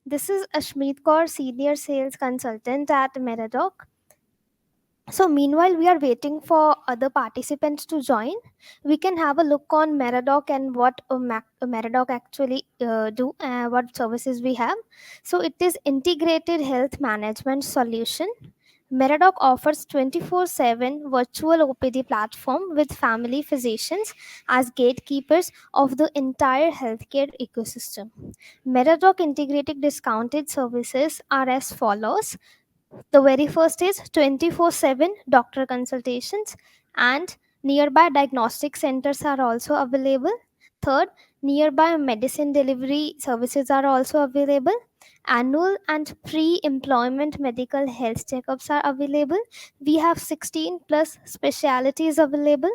This is Ashmeet Kaur, Senior Sales Consultant at Meradoc. So, meanwhile, we are waiting for other participants to join. We can have a look on Meradoc and what Meradoc actually do and what services we have. So, it is integrated health management solution. Meradoc offers 24/7 virtual OPD platform with family physicians as gatekeepers of the entire healthcare ecosystem. Meradoc integrated discounted services are as follows. The very first is 24/7 doctor consultations, and nearby diagnostic centers are also available. Third, nearby medicine delivery services are also available. Annual and pre employment medical health checkups are available. We have 16 plus specialities available.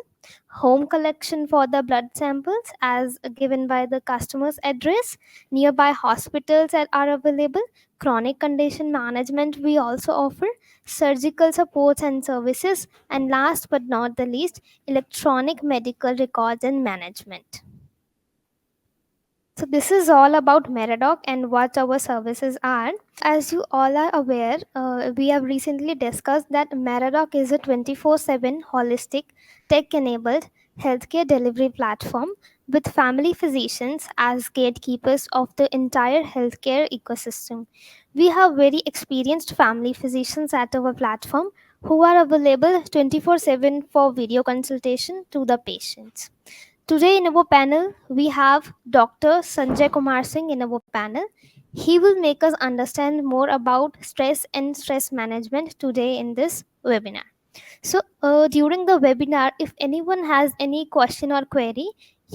Home collection for the blood samples as given by the customer's address. Nearby hospitals are available. Chronic condition management we also offer. Surgical supports and services. And last but not the least, electronic medical records and management. So this is all about Meradoc and what our services are. As you all are aware, we have recently discussed that Meradoc is a 24/7 holistic, tech enabled healthcare delivery platform with family physicians as gatekeepers of the entire healthcare ecosystem. We have very experienced family physicians at our platform who are available 24/7 for video consultation to the patients. Today in our panel, we have Dr. Sanjay Kumar Singh in our panel. He will make us understand more about stress and stress management today in this webinar. So, during the webinar, if anyone has any question or query,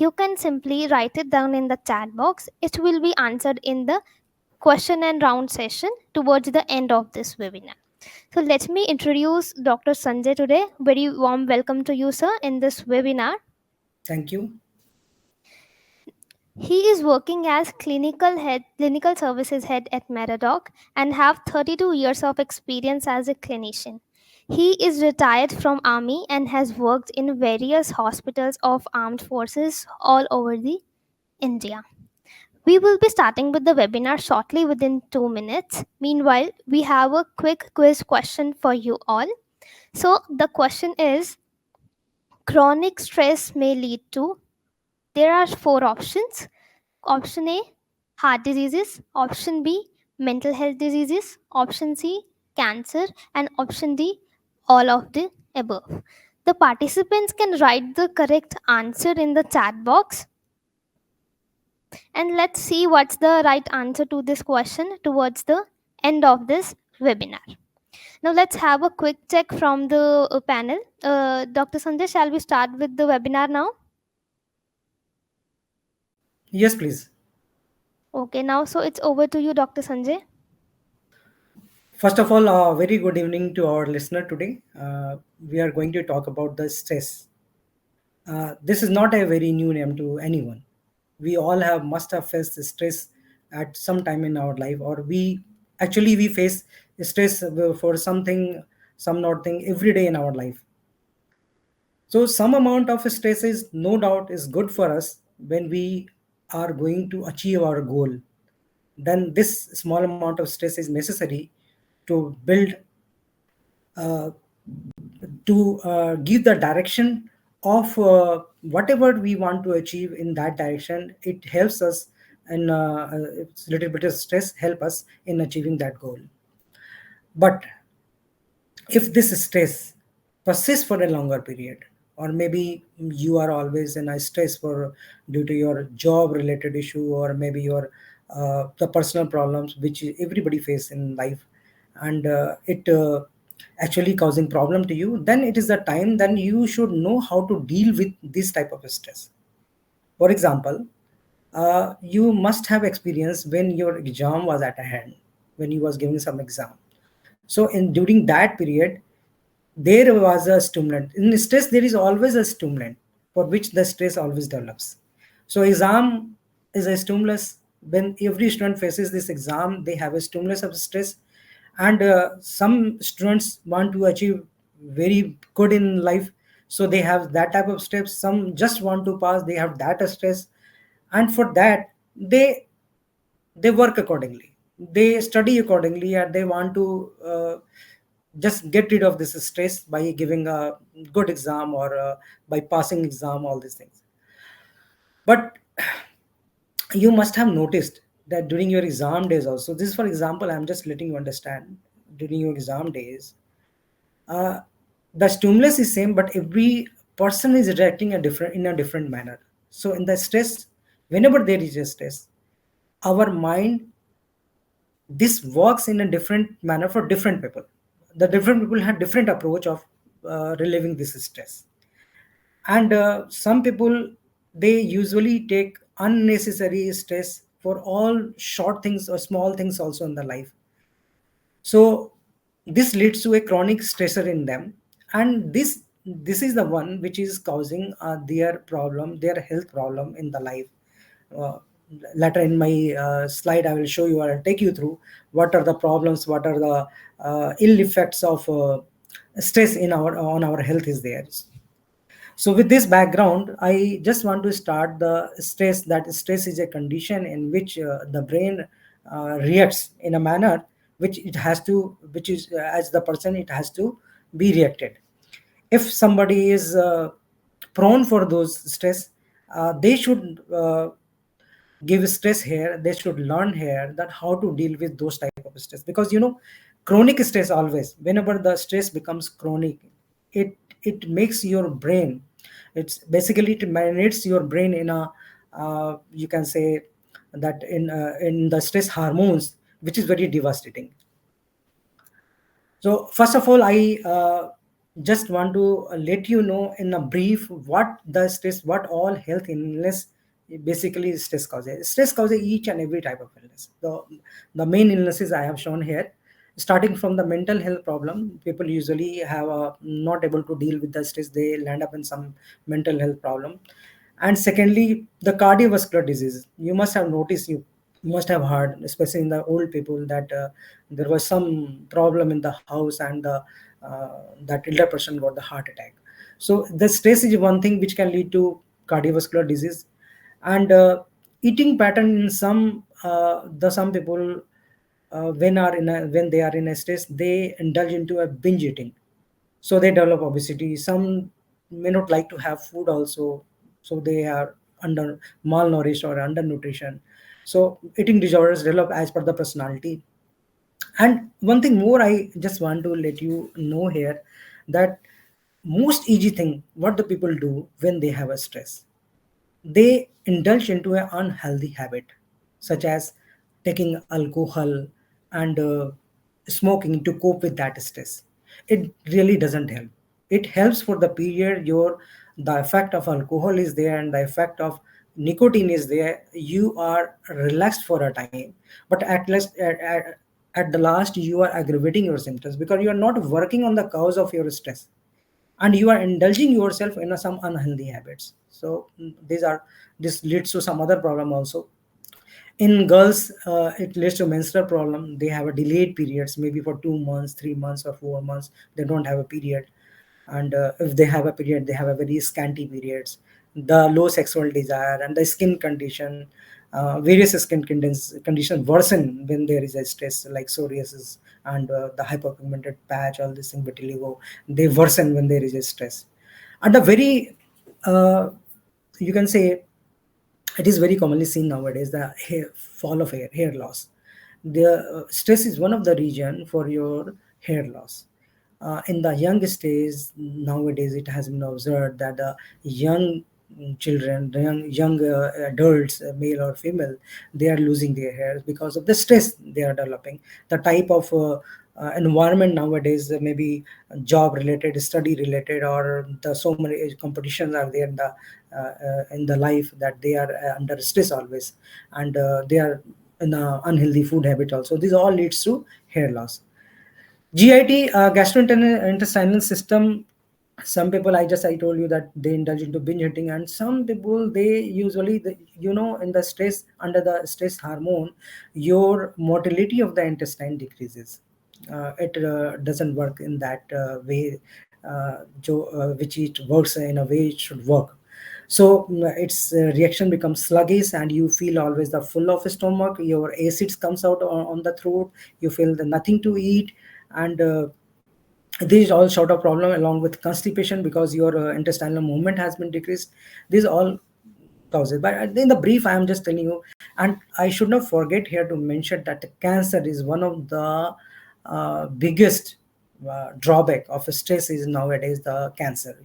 you can simply write it down in the chat box. It will be answered in the question and round session towards the end of this webinar. So, let me introduce Dr. Sanjay today. Very warm welcome to you, sir, in this webinar. Thank you. He is working as clinical services head at Meradoc and have 32 years of experience as a clinician. He is retired from army and has worked in various hospitals of armed forces all over the India. We will be starting with the webinar shortly within 2 minutes. Meanwhile, we have a quick quiz question for you all. So the question is, chronic stress may lead to, there are four options. Option A, heart diseases. Option B, mental health diseases. Option C, cancer. And option D, all of the above. The participants can write the correct answer in the chat box. And let's see what's the right answer to this question towards the end of this webinar. Now let's have a quick check from the panel. Dr. Sanjay, shall we start with the webinar now? Yes, please. Okay, now so it's over to you, Dr. Sanjay. First of all, very good evening to our listener today. We are going to talk about the stress. This is not a very new name to anyone. We all have must have faced stress at some time in our life, or we face stress for something, some not thing every day in our life. So some amount of stress is no doubt is good for us when we are going to achieve our goal. Then this small amount of stress is necessary to build uh, to give the direction of whatever we want to achieve in that direction. It helps us, and it's little bit of stress help us in achieving that goal. But if this stress persists for a longer period, or maybe you are always in a stress for due to your job related issue, or maybe your the personal problems which everybody face in life, and it actually causing problem to you, then it is the time then you should know how to deal with this type of stress. For example, you must have experience when your exam was at a hand, when you was giving some exam. So in during that period, there was a stimulant. In stress, there is always a stimulant for which the stress always develops. So exam is a stimulus. When every student faces this exam, they have a stimulus of stress. And some students want to achieve very good in life, so they have that type of steps. Some just want to pass, they have that stress, and for that they work accordingly. they study accordingly and they want to just get rid of this stress by giving a good exam or by passing exam, all these things. But you must have noticed that during your exam days also, this is for example, I'm just letting you understand, during your exam days, uh, the stimulus is same, but every person is reacting a different in a different manner. So in the stress, whenever there is a stress, our mind, this works in a different manner for different people. The different people have different approach of relieving this stress. And some people, they usually take unnecessary stress for all short things or small things also in their life. So this leads to a chronic stressor in them, and this is the one which is causing their problem, their health problem in the life. uh, Later in my slide, I will show you, I'll take you through what are the problems, what are the ill effects of stress in our on our health is there. So with this background, I just want to start the stress. That stress is a condition in which the brain reacts in a manner which it has to, which is as the person it has to be reacted. If somebody is prone for those stress, they should give stress here. They should learn here that how to deal with those type of stress, because chronic stress, always whenever the stress becomes chronic, it makes your brain, it's basically it marinates your brain in a you can say that in the stress hormones, which is very devastating. So first of all, I just want to let you know in a brief what the stress, what all health illness basically stress causes. Stress causes each and every type of illness. The main illnesses I have shown here, starting from the mental health problem. People usually have not able to deal with the stress. They land up in some mental health problem. And secondly, the cardiovascular diseases. You must have noticed, you must have heard, especially in the old people, that there was some problem in the house, and that elder person got the heart attack. So the stress is one thing which can lead to cardiovascular disease. And eating pattern in some people, when they are in a stress, they indulge into a binge eating, so they develop obesity. Some may not like to have food also, so they are under malnourished or undernutrition. So eating disorders develop as per the personality. And one thing more I just want to let you know here, that most easy thing what the people do when they have a stress, they indulge into an unhealthy habit, such as taking alcohol and smoking to cope with that stress. It really doesn't help. It helps for the period your the effect of alcohol is there and the effect of nicotine is there. You are relaxed for a time, but at the last you are aggravating your symptoms because you are not working on the cause of your stress, and you are indulging yourself in some unhealthy habits. So this leads to some other problem also. In girls, it leads to menstrual problem. They have a delayed periods, maybe for 2 months, 3 months, or 4 months. They don't have a period, and if they have a period, they have a very scanty periods. The low sexual desire and the skin condition, various skin conditions worsen when there is a stress, like psoriasis and the hyperpigmented patch, all this thing, vitiligo. They worsen when there is a stress. And the very you can say, it is very commonly seen nowadays, the fall of hair loss. The stress is one of the reason for your hair loss. In the young stage nowadays, it has been observed that the young children, the young adults, male or female, they are losing their hair because of the stress they are developing. The type of environment nowadays, maybe job related, study related, or the so many competitions are there in the life, that they are under stress always, and they are in a unhealthy food habit also. This all leads to hair loss. GIT, gastrointestinal system. Some people, I told you that they indulge into binge eating, and some people, they usually, in the stress, under the stress hormone, your motility of the intestine decreases. It doesn't work in that way, which it works in a way it should work. So its reaction becomes sluggish, and you feel always the full of stomach, your acids comes out on the throat, you feel the nothing to eat. And these all sort of problem along with constipation, because your intestinal movement has been decreased. These all causes. But in the brief, I am just telling you. And I should not forget here to mention that cancer is one of the biggest drawback of stress is nowadays the cancer.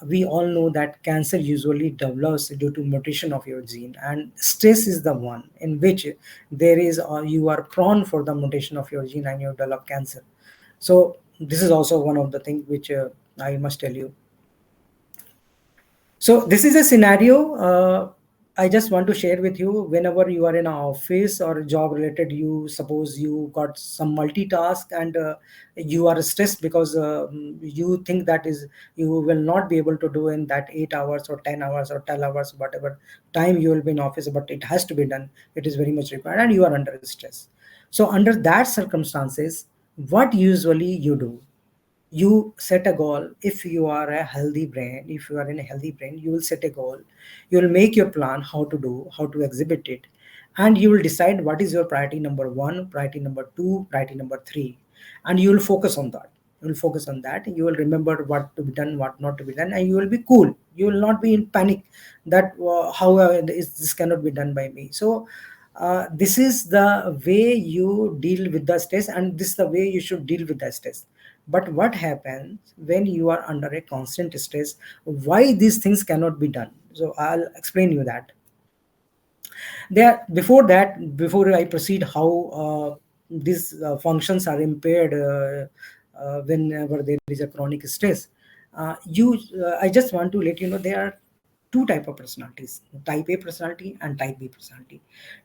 We all know that cancer usually develops due to mutation of your gene, and stress is the one in which there is you are prone for the mutation of your gene and you develop cancer. So this is also one of the things which I must tell you. So this is a scenario I just want to share with you. Whenever you are in an office or job related, you suppose you got some multitask, and you are stressed because you think that is you will not be able to do in that 8 hours or 10 hours or 12 hours, whatever time you will be in office, but it has to be done. It is very much required, and you are under stress. So under that circumstances, what usually you do? You set a goal. If you are a healthy brain, if you are in a healthy brain, you will set a goal, you will make your plan, how to do, how to exhibit it, and you will decide what is your priority number 1, priority number 2, priority number 3, and you will focus on that. You will focus on that, you will remember what to be done, what not to be done, and you will be cool. You will not be in panic that how this cannot be done by me. So this is the way you deal with the stress, and this is the way you should deal with the stress. But what happens when you are under a constant stress? Why these things cannot be done? So I'll explain you that. There, before that, before I proceed, how these functions are impaired whenever there is a chronic stress. I just want to let you know there are two type of personalities: type A personality and type B personality.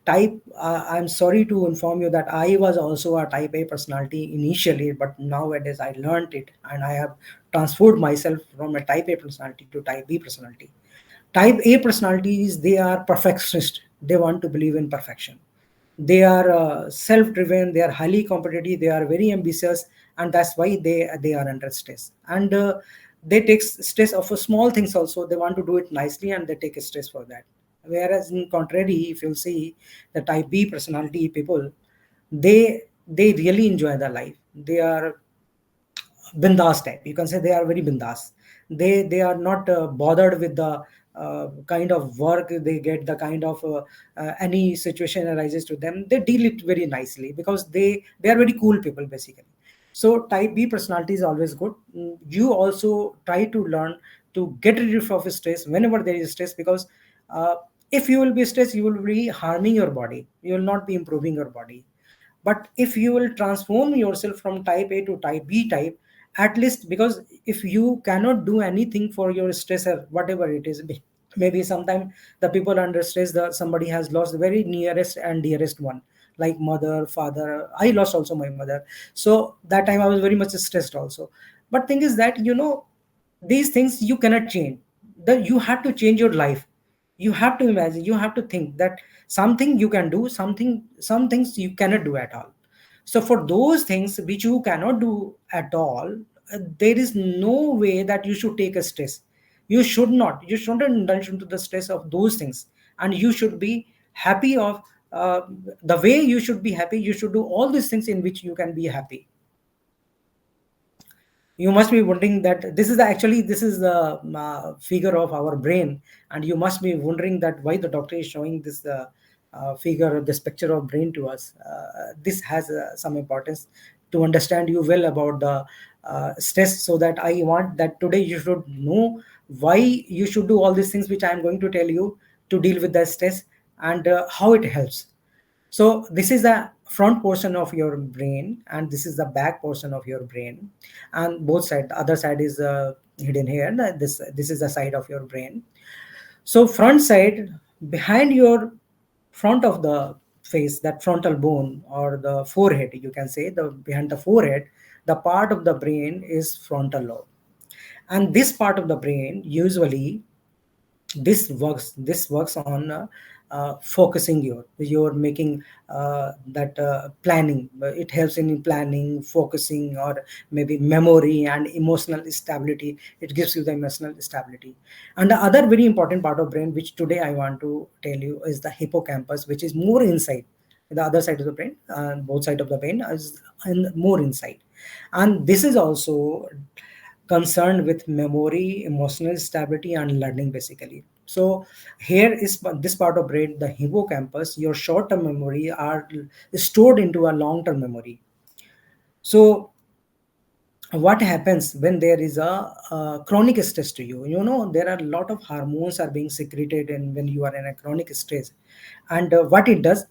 I'm sorry to inform you that I was also a type A personality initially, but nowadays I learned it and I have transformed myself from a type A personality to type B personality. Type A personalities, they are perfectionist. They want to believe in perfection. They are self-driven. They are highly competitive. They are very ambitious, and that's why they are under stress. And they take stress of small things also. They want to do it nicely, and they take stress for that. Whereas in contrary, if you see the type B personality people, they really enjoy their life. They are bindas type. You can say they are very bindas. They are not bothered with the kind of work they get, the kind of any situation arises to them. They deal it very nicely because they are very cool people basically. So type B personality is always good. You also try to learn to get rid of stress whenever there is stress, because uh, if you will be stressed, you will be harming your body. You will not be improving your body. But if you will transform yourself from type A to type B type, at least, because if you cannot do anything for your stressor, whatever it is, maybe sometime the people under stress, somebody has lost the very nearest and dearest one, like mother, father. I lost also my mother, so that time I was very much stressed also. But thing is that these things you cannot change. That you have to change your life. You have to imagine, you have to think that something you can do, some things you cannot do at all. So for those things which you cannot do at all, there is no way that you should take a stress. You shouldn't indulge into the stress of those things, and you should be happy of uh, the way you should be happy. You should do all these things in which you can be happy. You must be wondering that this is the figure of our brain, and you must be wondering that why the doctor is showing this figure, this picture of brain to us. This has some importance to understand you well about the stress, so that I want that today you should know why you should do all these things which I am going to tell you to deal with the stress, and how it helps. So this is the front portion of your brain, and this is the back portion of your brain, and both side, the other side is hidden here. This is the side of your brain. So front side, behind your front of the face, that frontal bone or the forehead, you can say the behind the forehead, the part of the brain is frontal lobe, and this part of the brain usually this works on focusing you're making that planning. It helps in planning, focusing, or maybe memory and emotional stability. It gives you the emotional stability. And the other very important part of brain, which today I want to tell you, is the hippocampus, which is more inside the other side of the brain. Both side of the brain is more inside, and this is also concerned with memory, emotional stability, and learning basically. So here is this part of brain, the hippocampus. Your short-term memory are stored into a long-term memory. So what happens when there is a chronic stress to you? You know, there are a lot of hormones are being secreted and when you are in a chronic stress. And what it does,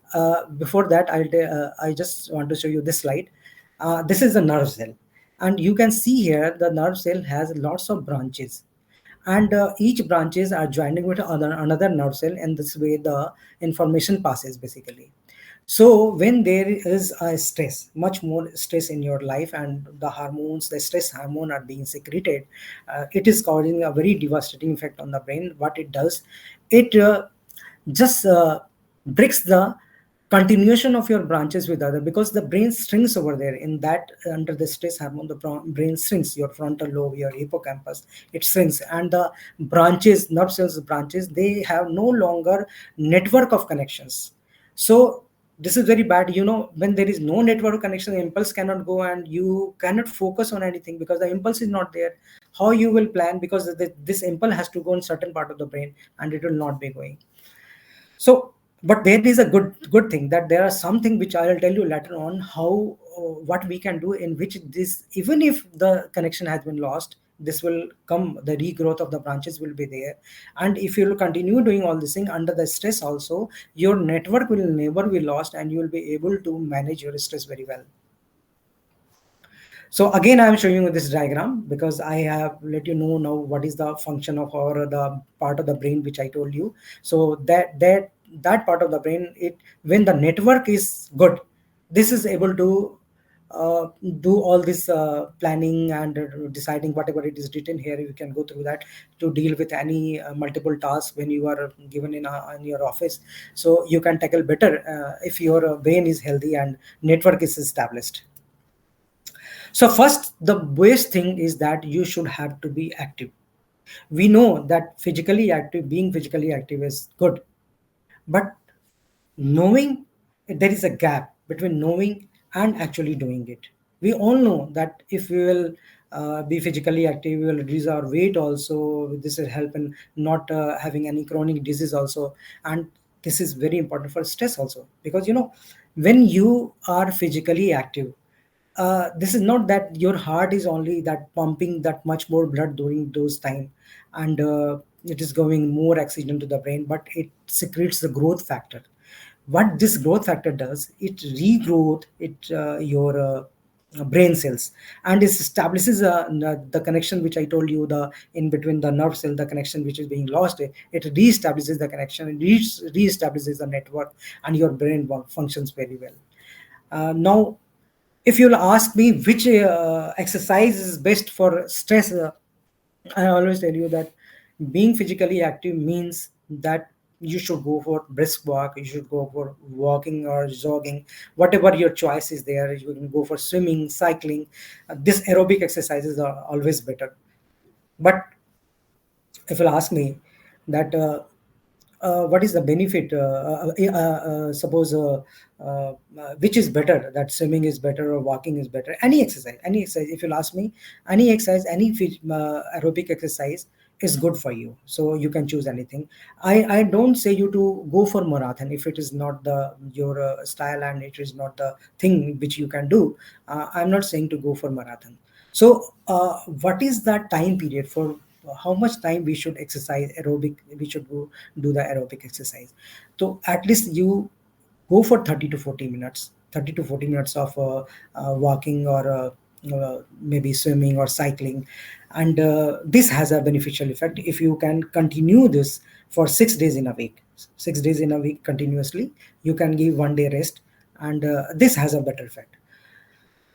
before that I just want to show you this slide. This is the nerve cell, and you can see here the nerve cell has lots of branches, and each branches are joining with another nerve cell, and this way the information passes basically. So when there is a stress, much more stress in your life, and the hormones, the stress hormone are being secreted, it is causing a very devastating effect on the brain. What it does, it just breaks the continuation of your branches with other, because the brain shrinks over there in that under the stress hormone. The brain shrinks, your frontal lobe, your hippocampus, it shrinks, and the branches, nerve cells branches, they have no longer network of connections. So this is very bad. You know, when there is no network connection, the impulse cannot go and you cannot focus on anything because the impulse is not there. How you will plan, because this impulse has to go in certain part of the brain and it will not be going. So but there is a good thing, that there are something which I will tell you later on, how what we can do, in which this, even if the connection has been lost, this will come, the regrowth of the branches will be there. And if you will continue doing all this thing under the stress also, your network will never be lost and you will be able to manage your stress very well. So again, I am showing you this diagram because I have let you know now what is the function of, or the part of the brain which I told you. So that part of the brain, it, when the network is good, this is able to do all this planning and deciding whatever it is written here. You can go through that to deal with any multiple tasks when you are given in your office. So you can tackle better if your brain is healthy and network is established. So first, the base thing is that you should have to be active. We know that physically active, being physically active is good, but knowing, there is a gap between knowing and actually doing it. We all know that if we will be physically active, we will reduce our weight also. This will help in not having any chronic disease also. And this is very important for stress also, because you know, when you are physically active, this is not that your heart is only that pumping that much more blood during those time, and it is going more oxygen to the brain, but it secretes the growth factor. What this growth factor does, it regrowth it your brain cells, and it establishes the connection which I told you, the in between the nerve cell, the connection which is being lost, it re-establishes the connection, it re-establishes the network, and your brain functions very well. Now if you'll ask me which exercise is best for stress, I always tell you that being physically active means that you should go for brisk walk, you should go for walking or jogging, whatever your choice is there. You can go for swimming, cycling. This aerobic exercises are always better. But if you'll ask me that what is the benefit, suppose which is better, that swimming is better or walking is better, any exercise, if you'll ask me, any exercise, any aerobic exercise is good for you, so you can choose anything. I don't say you to go for marathon if it is not the your style and it is not the thing which you can do. I'm not saying to go for marathon. So what is that time period for how much time we should exercise aerobic, we should go do the aerobic exercise? So at least you go for 30 to 40 minutes, 30 to 40 minutes of walking or maybe swimming or cycling, and this has a beneficial effect. If you can continue this for 6 days in a week, 6 days in a week continuously, you can give 1 day rest, and this has a better effect.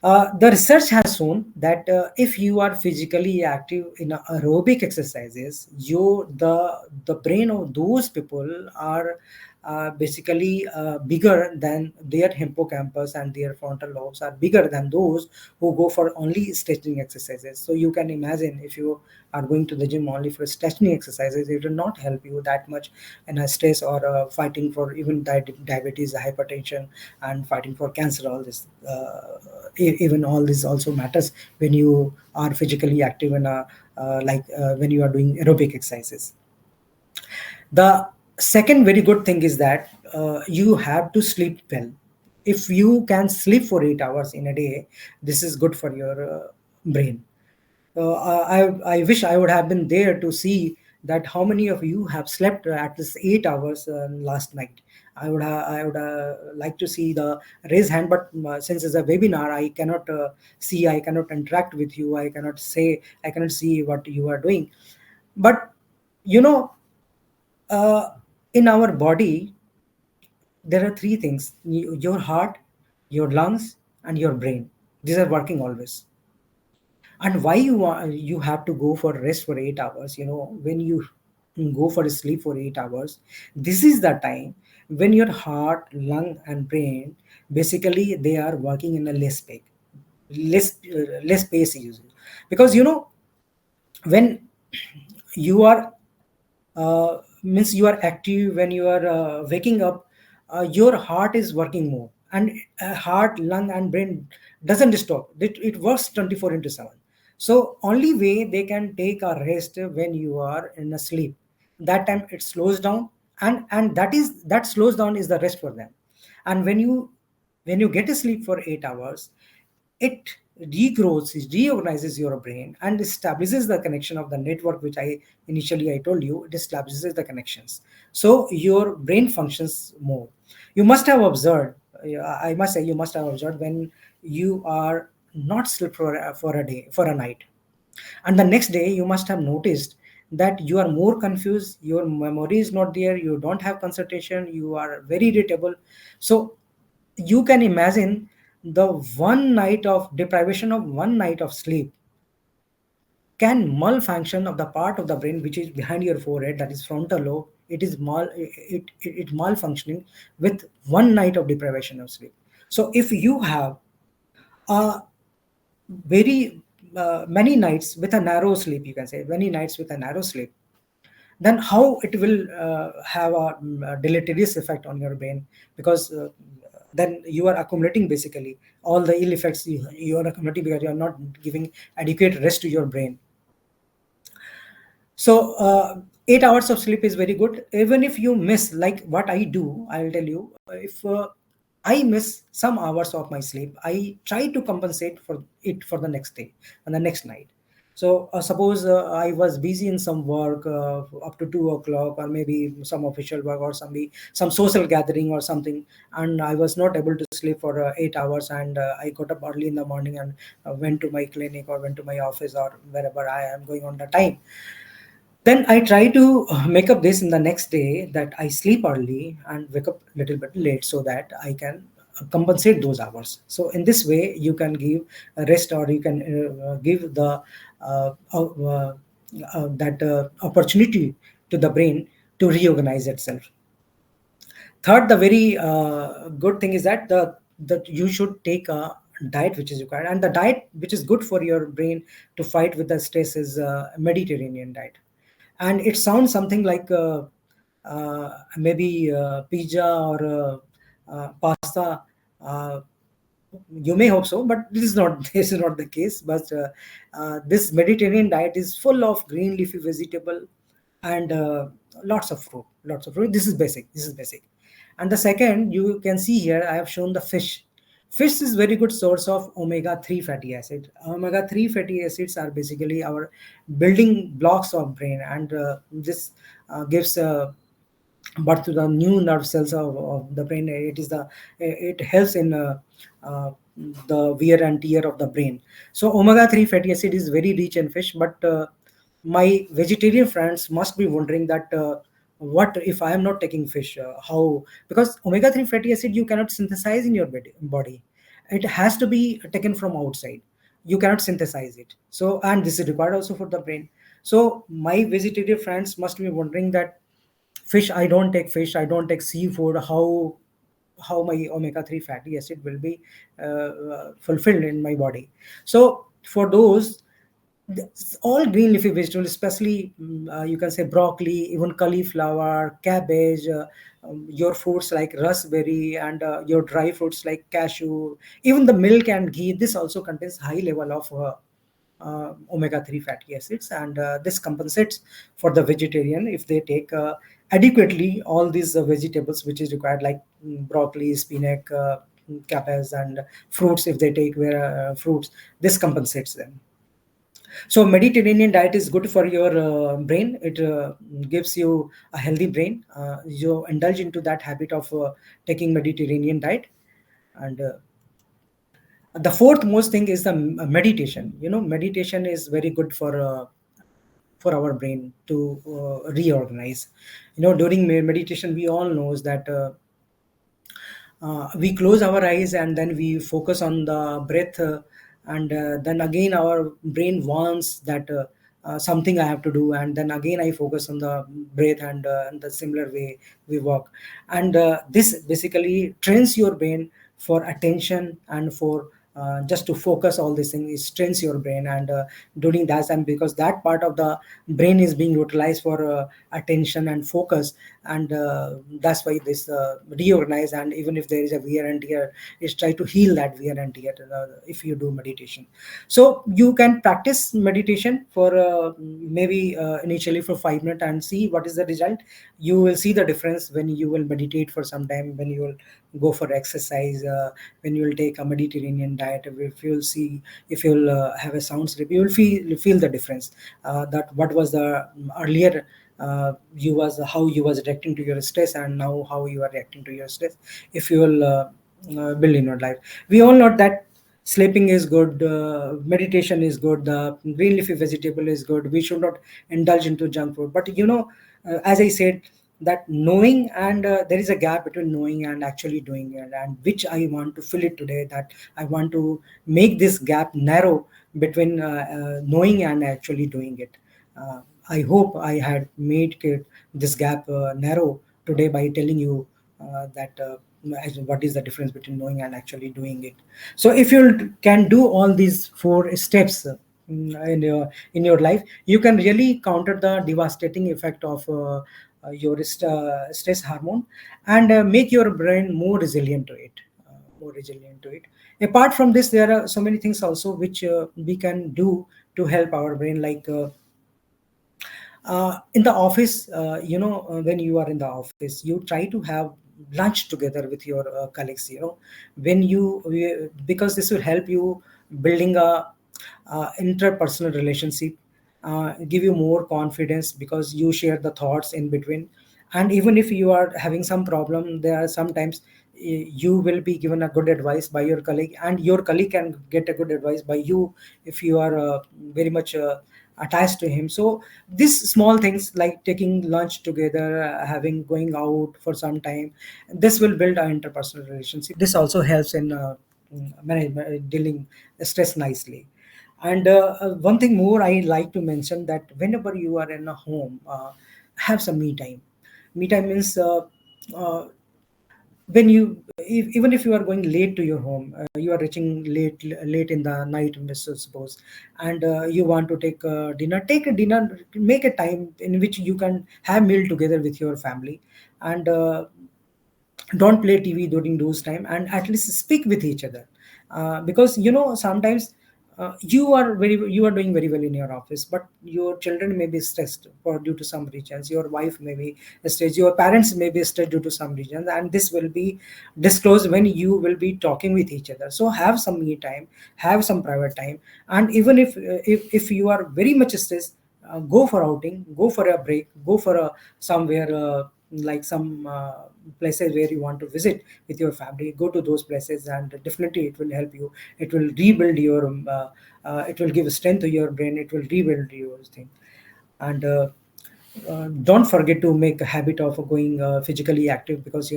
The research has shown that if you are physically active in aerobic exercises, the brain of those people are basically bigger than their hippocampus, and their frontal lobes are bigger than those who go for only stretching exercises. So you can imagine, if you are going to the gym only for stretching exercises, it will not help you that much in a stress, or fighting for even diabetes, hypertension, and fighting for cancer. All this, even all this also matters when you are physically active in a when you are doing aerobic exercises. The second very good thing is that you have to sleep well. If you can sleep for 8 hours in a day, this is good for your brain. I wish I would have been there to see that how many of you have slept at least 8 hours last night. I would like to see the raise hand, but since it's a webinar, I cannot see. I cannot interact with you. I cannot say. I cannot see what you are doing. But you know, uh, in our body, there are three things: your heart, your lungs, and your brain. These are working always. And why you have to go for rest for 8 hours? When you go for sleep for 8 hours, this is the time when your heart, lung, and brain, basically they are working in a less pace usually. Because when you are means you are active, when you are waking up, your heart is working more, and heart, lung, and brain doesn't stop. It works 24 into 7. So only way they can take a rest when you are in a sleep. That time it slows down, and that slows down is the rest for them. And when you get a sleep for 8 hours, it regrows, it reorganizes your brain and establishes the connection of the network, which I told you. It establishes the connections, so your brain functions more. You must have observed, I must say, you must have observed when you are not sleep for a day, for a night, and the next day you must have noticed that you are more confused, your memory is not there, you don't have concentration, you are very irritable. So you can imagine, the one night of deprivation of one night of sleep can malfunction of the part of the brain which is behind your forehead, that is frontal lobe. It malfunctioning with one night of deprivation of sleep. So if you have a very many nights with a narrow sleep, you can say many nights with a narrow sleep, then how it will have a deleterious effect on your brain. Because then you are accumulating basically all the ill effects you are accumulating, because you are not giving adequate rest to your brain. So 8 hours of sleep is very good. Even if you miss, like what I do, I'll tell you. If I miss some hours of my sleep, I try to compensate for it for the next day and the next night. So suppose I was busy in some work up to 2 o'clock, or maybe some official work, or some social gathering or something, and I was not able to sleep for 8 hours, and I got up early in the morning and went to my clinic or went to my office or wherever I am going on the time. Then I try to make up this in the next day, that I sleep early and wake up a little bit late, so that I can compensate those hours. So in this way, you can give a rest, or you can give the that opportunity to the brain to reorganize itself. Third, the very good thing is that you should take a diet which is required, and the diet which is good for your brain to fight with the stress is Mediterranean diet. And it sounds something like maybe pizza or pasta. Uh, you may hope so, but this is not this is not the case. But this Mediterranean diet is full of green leafy vegetable and lots of fruit. This is basic. And the second, you can see here, I have shown the fish. Fish is very good source of omega-3 fatty acid. Omega-3 fatty acids are basically our building blocks of brain, and this gives birth to the new nerve cells of the brain. It helps in the wear and tear of the brain. So omega-3 fatty acid is very rich in fish, but my vegetarian friends must be wondering that what if I am not taking fish? How? Because omega-3 fatty acid you cannot synthesize in your body. It has to be taken from outside. You cannot synthesize it. So, and this is required also for the brain. So my vegetarian friends must be wondering that fish, I don't take fish, I don't take seafood, how my omega-3 fatty acid will be fulfilled in my body. So for those, all green leafy vegetables, especially you can say broccoli, even cauliflower, cabbage, your fruits like raspberry, and your dry fruits like cashew, even the milk and ghee, this also contains high level of omega-3 fatty acids, and this compensates for the vegetarian if they take adequately all these vegetables which is required, like broccoli, spinach, cabbage, and fruits. If they take fruits, this compensates them. So Mediterranean diet is good for your brain. It gives you a healthy brain. You indulge into that habit of taking Mediterranean diet. And the fourth most thing is the meditation. Meditation is very good for our brain to reorganize. During meditation, we all knows that we close our eyes and then we focus on the breath, and then again our brain wants that something I have to do, and then again I focus on the breath, and in the similar way we walk. And this basically trains your brain for attention and for just to focus. All these things, it strains your brain, and during that time, because that part of the brain is being utilized for attention and focus, and that's why this reorganize. And even if there is a wear and tear, is try to heal that wear and tear if you do meditation. So you can practice meditation for maybe initially for 5 minutes and see what is the result. You will see the difference when you will meditate for some time, when you will go for exercise, when you will take a Mediterranean diet. If you'll see, if you'll have a sound sleep, you will feel the difference. That what was the earlier you was how you was reacting to your stress, and now how you are reacting to your stress, if you will build in your life. We all know that sleeping is good, meditation is good, the green leafy vegetable is good, we should not indulge into junk food. But as I said, that knowing, and there is a gap between knowing and actually doing it, and which I want to fill it today, that I want to make this gap narrow between knowing and actually doing it. uh, I hope I had made this gap narrow today by telling you that what is the difference between knowing and actually doing it. So if you can do all these four steps in your life, you can really counter the devastating effect of your stress hormone, and make your brain more resilient to it. More resilient to it. Apart from this, there are so many things also which we can do to help our brain, like in the office, when you are in the office, you try to have lunch together with your colleagues. Because this will help you building a interpersonal relationship, give you more confidence because you share the thoughts in between. And even if you are having some problem, there are sometimes you will be given a good advice by your colleague, and your colleague can get a good advice by you if you are very much attached to him. So these small things like taking lunch together, having going out for some time, this will build an interpersonal relationship. This also helps in dealing stress nicely. And one thing more I like to mention, that whenever you are in a home, have some me time. Me time means uh, when you, even if you are going late to your home, you are reaching late in the night, suppose, and you want to take a dinner, make a time in which you can have meal together with your family, and don't play TV during those time, and at least speak with each other. Because sometimes you are doing very well in your office, but your children may be stressed for due to some reasons, your wife may be stressed, your parents may be stressed due to some reasons, and this will be disclosed when you will be talking with each other. So have some me time, have some private time. And even if you are very much stressed, go for outing, go for a break, go for a somewhere, like some places where you want to visit with your family. Go to those places, and definitely it will help you. It will rebuild your it will give strength to your brain, it will rebuild your thing. And don't forget to make a habit of going physically active, because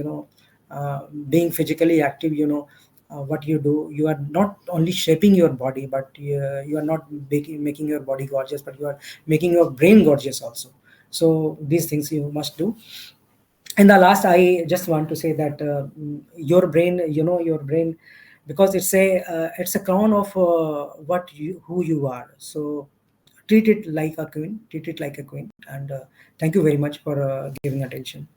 being physically active, what you do, you are not only shaping your body, but you are not making your body gorgeous, but you are making your brain gorgeous also. So these things you must do. In the last, I just want to say that your brain, your brain, because it's a crown of what you who you are. So treat it like a queen, treat it like a queen. And thank you very much for giving attention.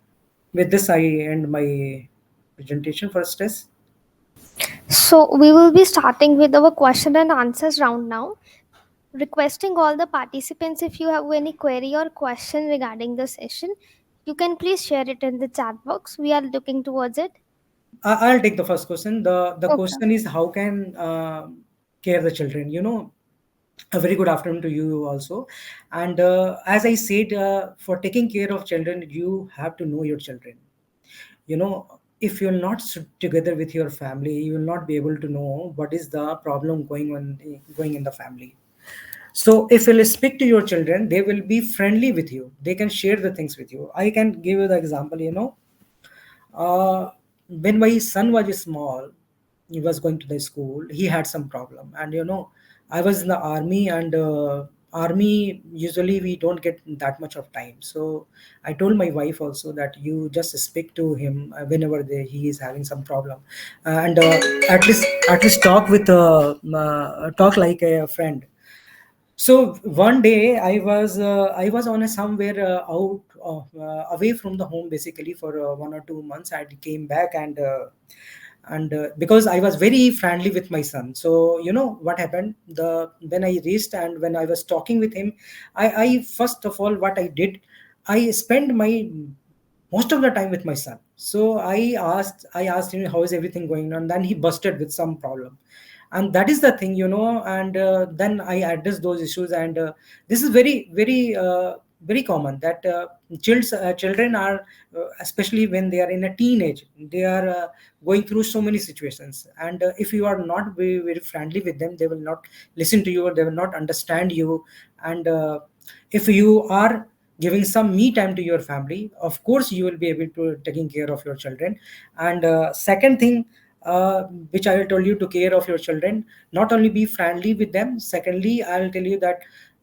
With this, I end my presentation for stress. So we will be starting with our question and answers round now. Requesting all the participants, if you have any query or question regarding the session, you can please share it in the chat box. We are looking towards it. I'll take the first question. The Okay. question is, how can care the children? A very good afternoon to you also. And as I said, for taking care of children, you have to know your children. If you're not together with your family, you will not be able to know what is the problem going in the family. So if you'll speak to your children, they will be friendly with you, they can share the things with you. I can give you the example. uh, when my son was small, he was going to the school, he had some problem. And I was in the army, and army, usually we don't get that much of time. So I told my wife also that you just speak to him whenever he is having some problem. And at least talk like a friend. So one day I was on a somewhere out away from the home, basically for 1 or 2 months. I came back, and because I was very friendly with my son. So what happened, the when I reached and when I was talking with him, I first of all, what I did, I spent my most of the time with my son. So I asked him how is everything going on. Then he busted with some problem, and that is the thing. And then I address those issues. And this is very very very common that children are, especially when they are in a teenage, they are going through so many situations. And if you are not very, very friendly with them, they will not listen to you, or they will not understand you. And if you are giving some me time to your family, of course you will be able to taking care of your children. And second thing, which I will tell you to care of your children, not only be friendly with them. Secondly, I'll tell you that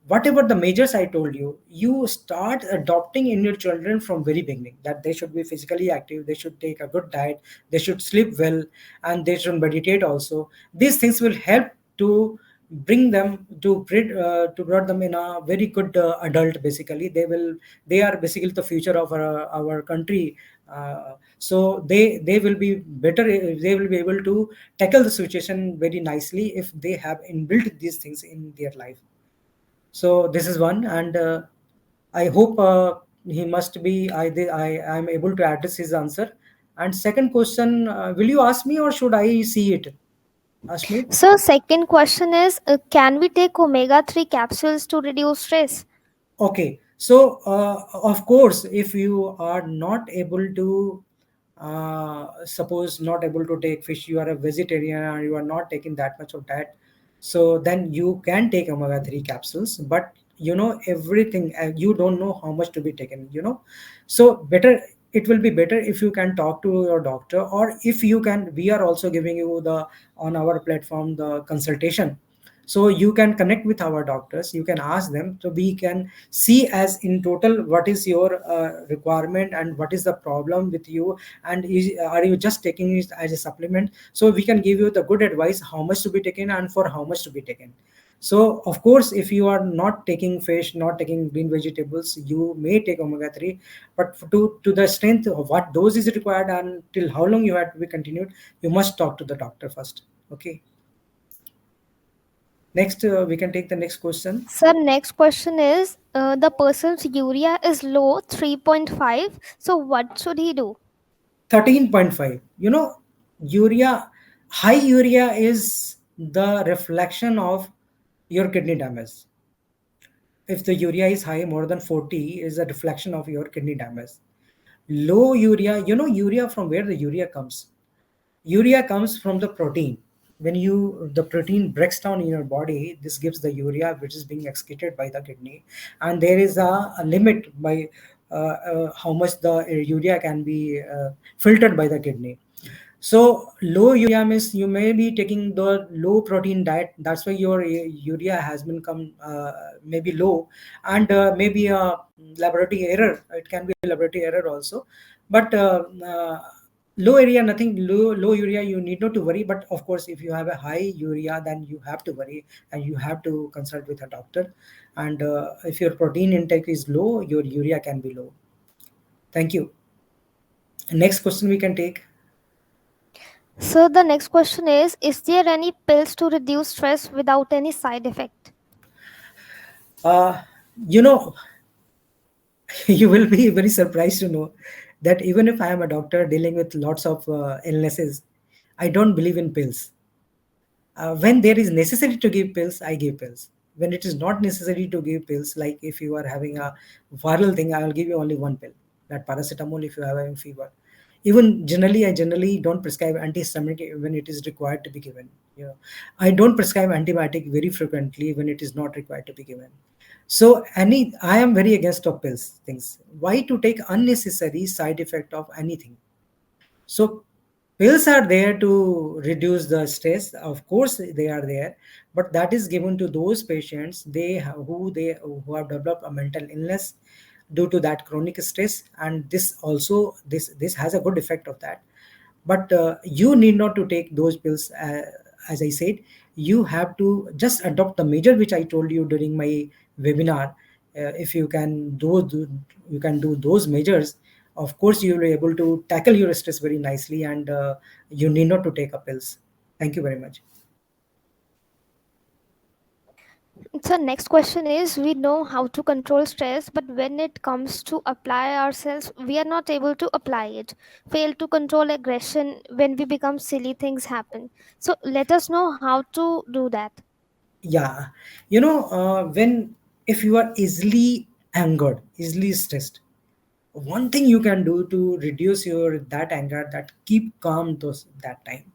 whatever the measures I told you, you start adopting in your children from very beginning, that they should be physically active, they should take a good diet, they should sleep well, and they should meditate also. These things will help to bring them to brought them in a very good adult. Basically, they are basically the future of our country. So they will be better, they will be able to tackle the situation very nicely if they have inbuilt these things in their life. So this is one. And I hope he must be I am able to address his answer. And second question, will you ask me or should I see it? Ask me. So second question is, can we take omega 3 capsules to reduce stress? Okay, so of course, if you are not able to, suppose not able to take fish, you are a vegetarian and you are not taking that much of diet, so then you can take omega 3 capsules. But everything, you don't know how much to be taken. So better, it will be better if you can talk to your doctor, or if you can, we are also giving you the on our platform the consultation. So you can connect with our doctors, you can ask them, so we can see as in total what is your requirement and what is the problem with you. And are you just taking it as a supplement? So we can give you the good advice how much to be taken and for how much to be taken. So of course, if you are not taking fish, not taking green vegetables, you may take omega 3. But to the strength of what dose is required and till how long you have to be continued, you must talk to the doctor first. Okay. Next, we can take the next question. Sir, next question is, the person's urea is low 3.5. So what should he do? 13.5. Urea, high urea is the reflection of your kidney damage. If the urea is high, more than 40, is a reflection of your kidney damage. Low urea, urea, from where the urea comes? Urea comes from the protein. When the protein breaks down in your body, this gives the urea, which is being excreted by the kidney. And there is a limit by how much the urea can be filtered by the kidney. So low urea means you may be taking the low protein diet. That's why your urea has been come maybe low, and maybe a laboratory error. It can be a laboratory error also. But low area, nothing, low urea, you need not to worry. But of course, if you have a high urea, then you have to worry and you have to consult with a doctor. And if your protein intake is low, your urea can be low. Thank you. Next question we can take. So the next question is there any pills to reduce stress without any side effect? uh, you know, you will be very surprised to know that even if I am a doctor dealing with lots of illnesses, I don't believe in pills. When there is necessary to give pills, I give pills. When it is not necessary to give pills, like if you are having a viral thing, I will give you only one pill, that paracetamol. If you are having fever, even generally, I generally don't prescribe antihistaminic when it is required to be given. You know, I don't prescribe antibiotic very frequently when it is not required to be given. So I am very against of pills things. Why to take unnecessary side effect of anything? So pills are there to reduce the stress. Of course, they are there, but that is given to those patients who have developed a mental illness due to that chronic stress, and this has a good effect of that. But you need not to take those pills. As I said, you have to just adopt the measure which I told you during my webinar. If you can you can do those measures, of course you will be able to tackle your stress very nicely, and you need not to take up pills. Thank you very much. So next question is we know how to control stress, but when it comes to apply ourselves, we are not able to apply it. Fail to control aggression when we become silly things happen. So let us know how to do that. Yeah, when if you are easily angered, easily stressed, one thing you can do to reduce your that anger, that keep calm those that time.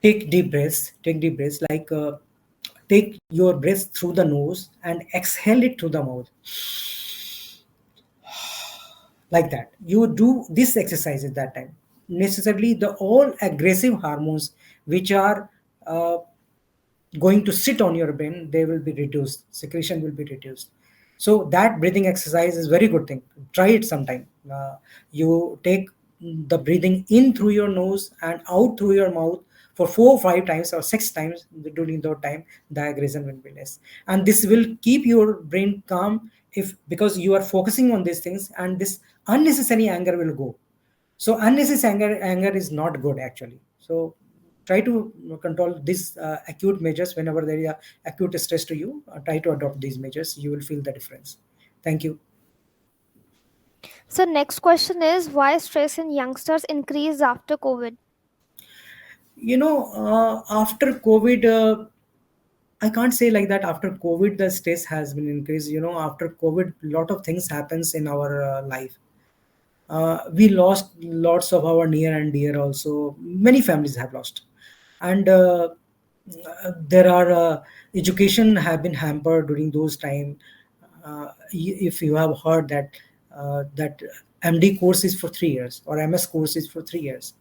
Take deep breaths, like take your breath through the nose and exhale it through the mouth, like that. You do this exercise at that time. Necessarily, the all aggressive hormones which are uh, going to sit on your brain, they will be reduced, secretion will be reduced. So that breathing exercise is very good thing. Try it sometime. You take the breathing in through your nose and out through your mouth for 4 or 5 times or 6 times. During that time, the aggression will be less, and this will keep your brain calm, if because you are focusing on these things, and this unnecessary anger will go. So unnecessary anger is not good actually. So try to control these acute measures. Whenever there is a acute stress to you, try to adopt these measures, you will feel the difference. Thank you. So next question is why stress in youngsters increased after COVID? After COVID, I can't say like that. After COVID, the stress has been increased. After COVID, lot of things happens in our life. We lost lots of our near and dear also. Many families have lost, and there are education have been hampered during those time. If you have heard that MD course is for 3 years or MS course is for 3 years,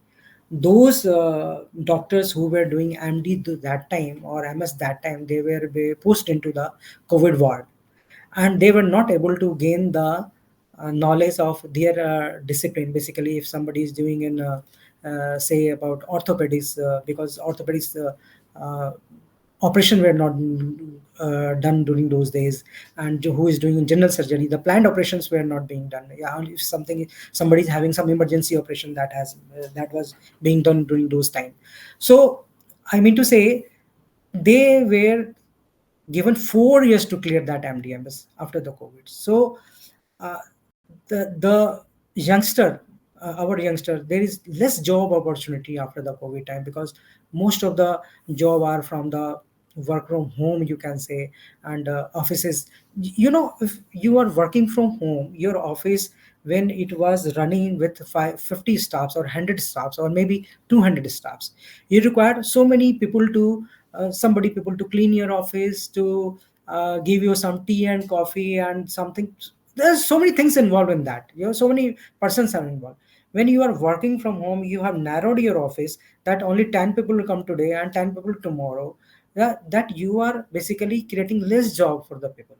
those doctors who were doing MD that time or MS that time, they were pushed into the COVID ward, and they were not able to gain the knowledge of their discipline. Basically, if somebody is doing in say about orthopedics, because orthopedics uh, operation were not done during those days, and who is doing general surgery, the planned operations were not being done. Yeah, and if somebody is having some emergency operation that was being done during those time. So I mean to say, they were given 4 years to clear that MDMS after the COVID. So uh, the youngster, our youngster, there is less job opportunity after the COVID time, because most of the job are from the work from home, you can say, and offices. If you are working from home, your office, when it was running with 50 staffs or 100 staffs or maybe 200 staffs, you require so many people to somebody people to clean your office, to give you some tea and coffee and something. There's so many things involved in that. So many persons are involved. When you are working from home, you have narrowed your office, that only 10 people will come today and 10 people tomorrow. That you are basically creating less job for the people.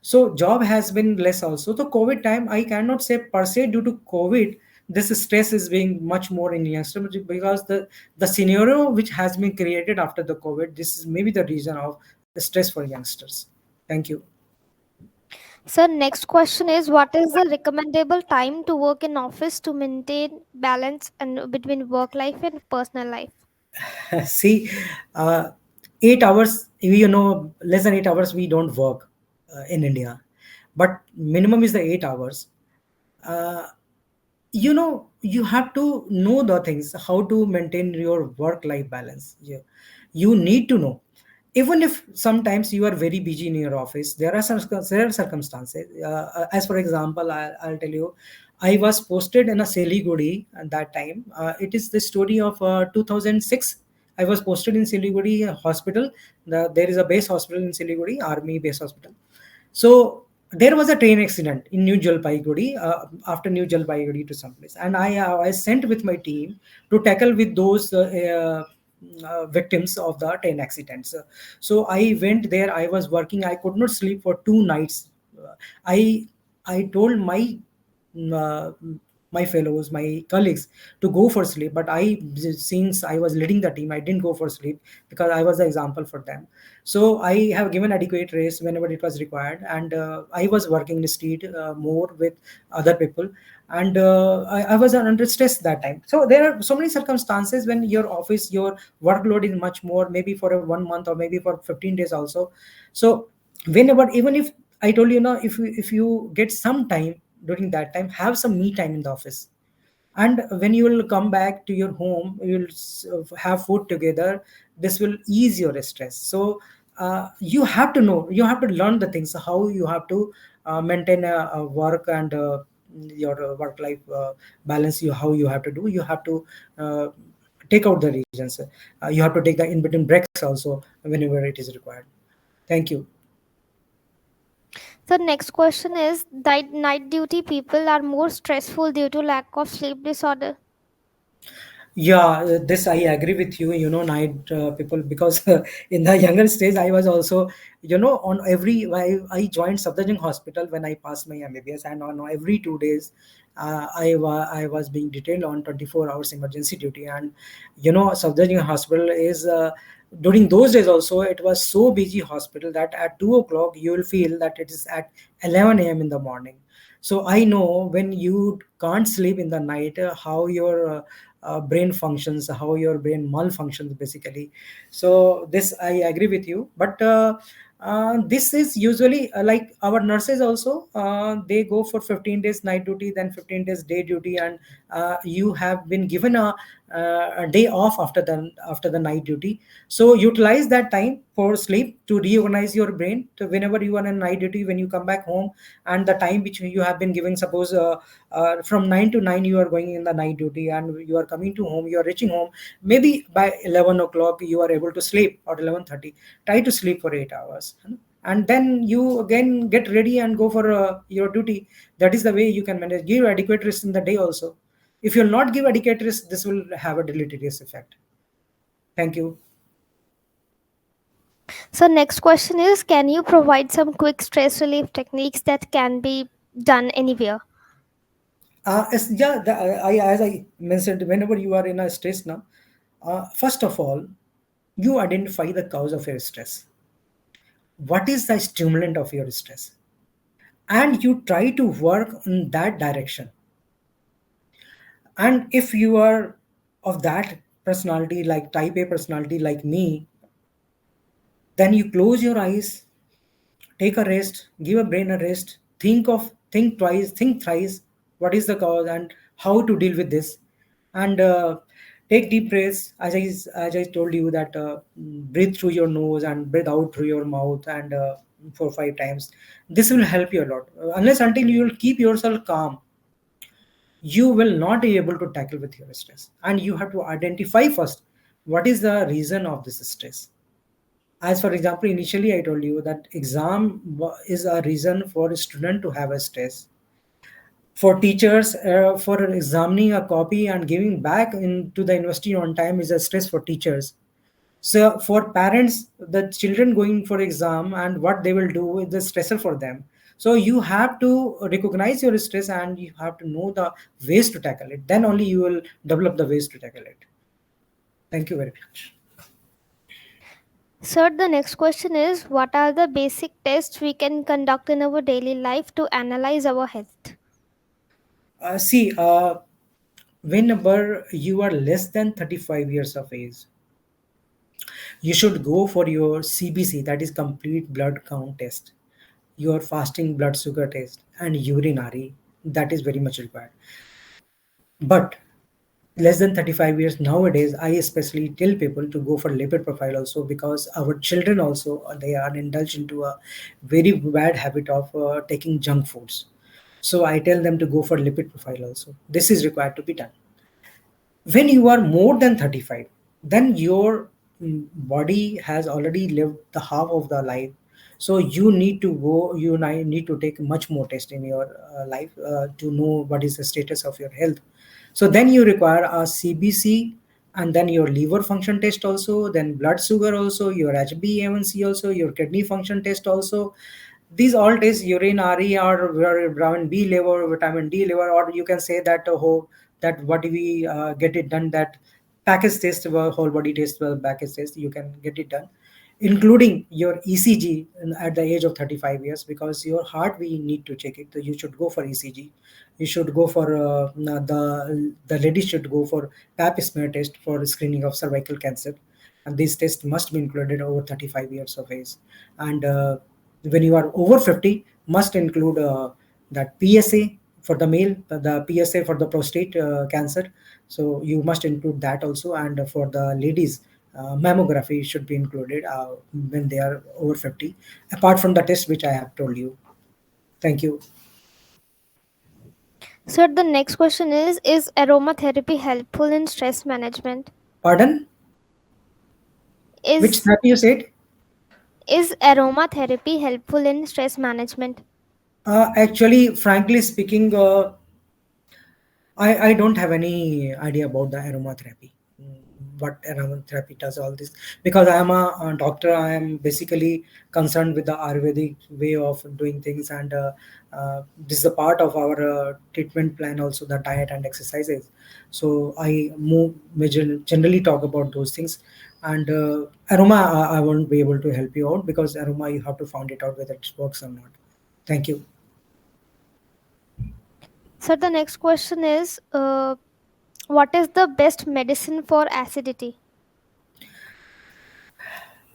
So job has been less also. The COVID time, I cannot say per se due to COVID this stress is being much more in youngster, because the scenario which has been created after the COVID, this is maybe the reason of stress for youngsters. Thank you. So next question is, what is the recommendable time to work in office to maintain balance and between work life and personal life? See, 8 hours, less than 8 hours we don't work in India, but minimum is the 8 hours. uh, you have to know the things how to maintain your work life balance. You need to know, even if sometimes you are very busy in your office, there are circumstances. As for example, I'll tell you, I was posted in a Siliguri at that time. It is the story of 2006. I was posted in Siliguri hospital. There is a base hospital in Siliguri, army base hospital. So there was a train accident in New Jalpaiguri, after New Jalpaiguri to someplace, and I sent with my team to tackle with those victims of the train accidents. So I went there. I was working. I could not sleep for 2 nights. I I told uh, my fellows, my colleagues, to go for sleep, but since I was leading the team, I didn't go for sleep because I was the example for them. So I have given adequate rest whenever it was required, and I was working in the street more with other people, and I was under stress that time. So there are so many circumstances when your office, your workload is much more, maybe for a 1 month or maybe for 15 days also. So whenever, even if I told you now, if you get some time during that time, have some me time in the office, and when you will come back to your home, you will have food together. This will ease your stress. So you have to know, you have to learn the things how you have to maintain a work and your work life balance. You How you have to do, you have to uh, take out the regions. You have to take the in between breaks also whenever it is required. Thank you. So next question is, night duty people are more stressful due to lack of sleep disorder. Yeah, this I agree with you. Night people, because in the younger stage, I was also, on I joined Safdarjung Hospital when I passed my MBBS, and on every 2 days, I was being detailed on 24 hours emergency duty. And Safdarjung Hospital is during those days also, it was so busy hospital that at 2 o'clock you will feel that it is at 11 a.m. in the morning. So I know when you can't sleep in the night, how your brain functions, how your brain malfunctions basically. So this I agree with you, but this is usually like our nurses also, they go for 15 days night duty, then 15 days day duty, and you have been given a day off after the night duty. So utilize that time for sleep to reorganize your brain to whenever you are on night duty. When you come back home, and the time which you have been giving, suppose from 9 to 9 you are going in the night duty, and you are coming to home, you are reaching home, maybe by 11 o'clock you are able to sleep, or 11:30. Try to sleep for 8 hours, and then you again get ready and go for your duty. That is the way you can manage. Give adequate rest in the day also. If you'll not give adequate rest, this will have a deleterious effect. Thank you. So next question is, can you provide some quick stress relief techniques that can be done anywhere? As I mentioned, whenever you are in a stress now, first of all, you identify the cause of your stress. What is the stimulant of your stress? And you try to work in that direction. And if you are of that personality, like type A personality like me, then you close your eyes, take a rest, give a brain a rest, think twice, think thrice, what is the cause and how to deal with this. And take deep breaths, as I told you that breathe through your nose and breathe out through your mouth, and 4 5 times. This will help you a lot. Unless until you will keep yourself calm, you will not be able to tackle with your stress. And you have to identify first what is the reason of this stress. As for example, initially I told you that is a reason for a student to have a stress. For teachers, for examining a copy and giving back into the university on time is a stress for teachers. So for parents, the children going for exam and what they will do is the stressor for them. So you have to recognize your stress and you have to know the ways to tackle it. Then only you will develop the ways to tackle it. Thank you very much. Sir, the next question is, what are the basic tests we can conduct in our daily life to analyze our health? See, whenever you are less than 35 years of age, you should go for your CBC, that is complete blood count test, your fasting blood sugar test, and urinary, that is very much required. But less than 35 years nowadays, I especially tell people to go for lipid profile also, because our children also, they are indulged into a very bad habit of taking junk foods. So I tell them to go for lipid profile also. This is required to be done. When you are more than 35, then your body has already lived the half of the life. So you need to go, you need to take much more test in your life to know what is the status of your health. So then you require a CBC, and then your liver function test also, then blood sugar also, your HbA1c also, your kidney function test also. These all tests, urinary or vitamin B level, vitamin D level, or you can say that that what we get it done, that package test, whole body test, package test, you can get it done, including your ECG at the age of 35 years, because your heart we need to check it. So you should go for ECG. You should go for the ladies should go for pap smear test for screening of cervical cancer, and these tests must be included over 35 years of age. And when you are over 50, must include that PSA for the male, the PSA for the prostate cancer. So you must include that also. And for the ladies, mammography should be included when they are over 50, apart from the test which I have told you. Thank you. Sir, the next question is aromatherapy helpful in stress management? Pardon? Which Is therapy you said? is aromatherapy helpful in stress management? Actually, frankly speaking, I don't have any idea about the aromatherapy. What aromatherapy does all this, because I am a doctor. I am basically concerned with the Ayurvedic way of doing things, and this is a part of our treatment plan, also the diet and exercises. So I generally talk about those things, and aroma I won't be able to help you out, because aroma you have to find it out whether it works or not. Thank you. Sir, the next question is, what is the best medicine for acidity?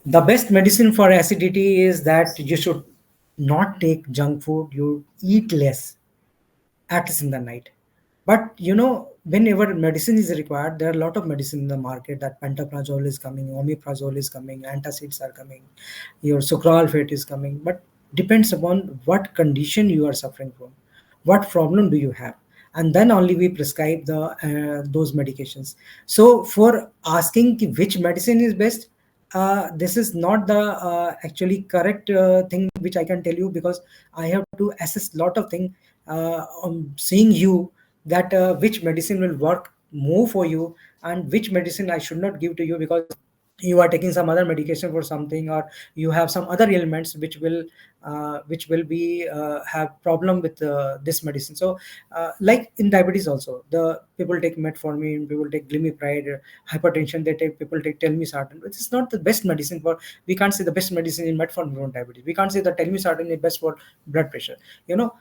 The best medicine for acidity is that you should not take junk food, you eat less, at least in the night. But whenever medicine is required, there are a lot of medicine in the market, that pantoprazole is coming, omeprazole is coming, antacids are coming, your sucralfate is coming. But depends upon what condition you are suffering from, what problem do you have, and then only we prescribe the those medications. So for asking which medicine is best, this is not the actually correct thing which I can tell you, because I have to assess lot of things seeing you, that which medicine will work more for you and which medicine I should not give to you, because you are taking some other medication for something, or you have some other ailments which will be have problem with this medicine. So like in diabetes also, the people take metformin, people take glimepiride. Hypertension, they take, people take telmisartan, which is not the best medicine for. We can't say the best medicine in metformin for diabetes, we can't say that telmisartan is best for blood pressure. you know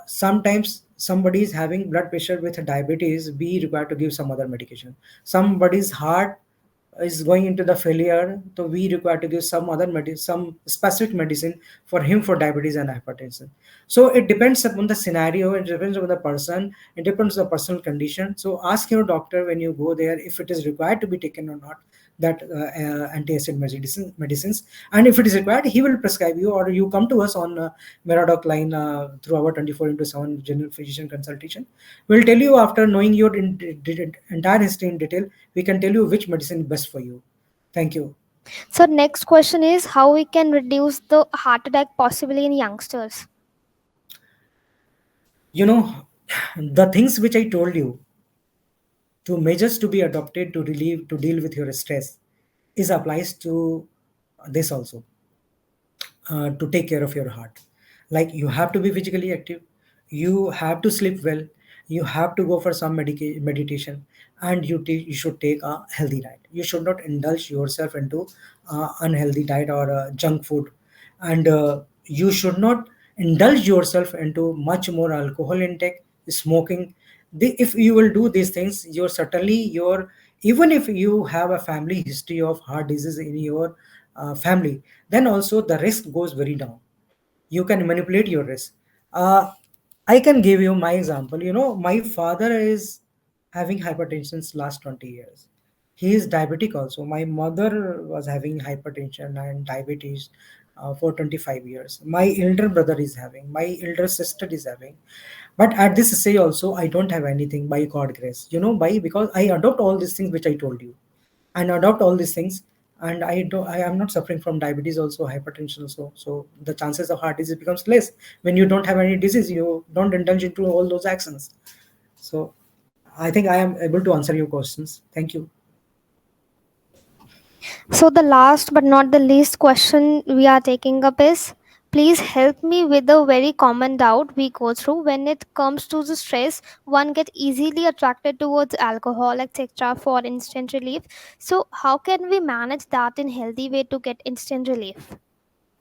Sometimes somebody is having blood pressure with diabetes, we require to give some other medication. Somebody's heart is going into the failure, so we require to give some other some specific medicine for him for diabetes and hypertension. So it depends upon the scenario, it depends upon the person, it depends on the personal condition. So ask your doctor when you go there if it is required to be taken or not, that anti-acid medicines. And if it is required, he will prescribe you, or you come to us on Meradoc line through our 24 into 7 general physician consultation. We'll tell you, after knowing your entire history in detail, we can tell you which medicine is best for you. Thank you. So next question is, how we can reduce the heart attack possibly in youngsters? You know, the things which I told you, to measures to be adopted to relieve, to deal with your stress, is applies to this also, to take care of your heart. Like you have to be physically active, you have to sleep well, you have to go for some meditation, and you should take a healthy diet. You should not indulge yourself into unhealthy diet or junk food, and you should not indulge yourself into much more alcohol intake, smoking. If you will do these things, you're certainly your, even if you have a family history of heart disease in your family, then also the risk goes very down. You can manipulate your risk. uh, I can give you my example. My father is having hypertension since last 20 years. He is diabetic also. My mother was having hypertension and diabetes for 25 years. My elder brother is having, my elder sister is having. But at this stage also, I don't have anything by God grace. Why? Because I adopt all these things which I told you, and adopt all these things, and I am not suffering from diabetes also, hypertension also. So the chances of heart disease becomes less. When you don't have any disease, you don't indulge into all those actions. So I think I am able to answer your questions. Thank you. So, the last but not the least question we are taking up is, please help me with a very common doubt we go through when it comes to the stress. One get easily attracted towards alcohol, etc., for instant relief. So, how can we manage that in healthy way to get instant relief?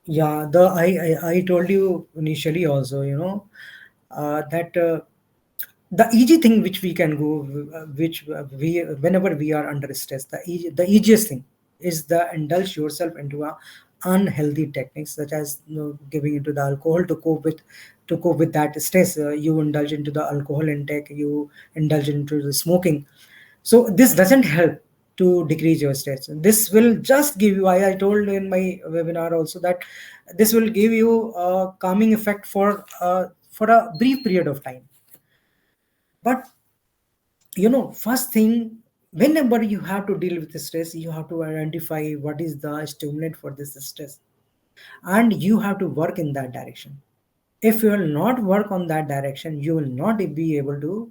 Yeah, I told you initially also, that the easy thing which we can go, which we, whenever we are under stress, the easiest thing is the indulge yourself into a unhealthy techniques, such as giving into the alcohol to cope with that stress. You indulge into the alcohol intake, you indulge into the smoking. So this doesn't help to decrease your stress. This will just give you, I told in my webinar also, that this will give you a calming effect for a brief period of time. But first thing, whenever you have to deal with the stress, you have to identify what is the stimulant for this stress, and you have to work in that direction. If you will not work on that direction, you will not be able to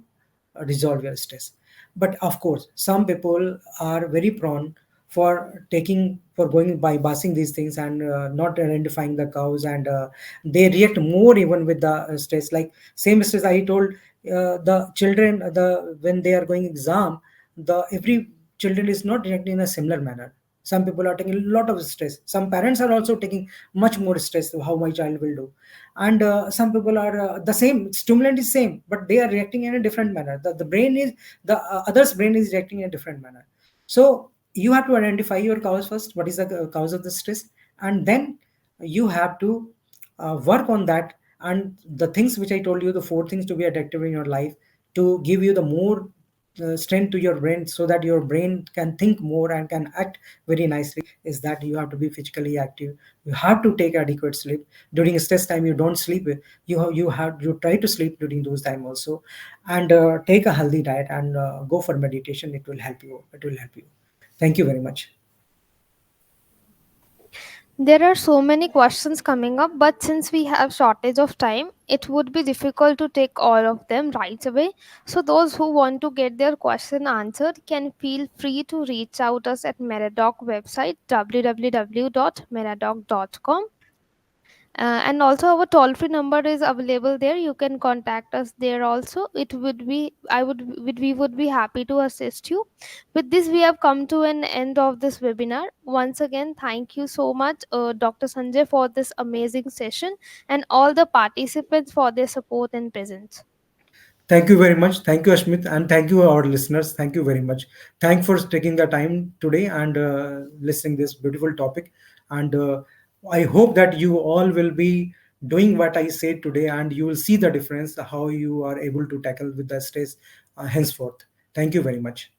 resolve your stress. But of course, some people are very prone for going bypassing these things, and not identifying the cause, and they react more even with the stress. Like same stress I told, the children, the when they are going exam, the every children is not reacting in a similar manner. Some people are taking a lot of stress, some parents are also taking much more stress of how my child will do. And some people are, the same stimulant is same, but they are reacting in a different manner. The brain is, the other's brain is reacting in a different manner. So you have to identify your cause first, what is the cause of the stress, and then you have to work on that. And the things which I told you, the four things to be addictive in your life, to give you the more strength to your brain, so that your brain can think more and can act very nicely, is that you have to be physically active, you have to take adequate sleep. During stress time, you don't sleep, you try to sleep during those time also, and take a healthy diet, and go for meditation. It will help you. Thank you very much. There are so many questions coming up, but since we have shortage of time, it would be difficult to take all of them right away. So those who want to get their question answered can feel free to reach out us at Meradoc website www.meradoc.com. And also our toll free number is available there. You can contact us there also. It would be I would we would be happy to assist you. With this, we have come to an end of this webinar. Once again, thank you so much, Dr. Sanjay, for this amazing session, and all the participants for their support and presence. Thank you very much. Thank you, Ashmit, and thank you, our listeners. Thank you very much. Thank for taking the time today and listening this beautiful topic. And I hope that you all will be doing what I said today, and you will see the difference how you are able to tackle with the stress henceforth. Thank you very much.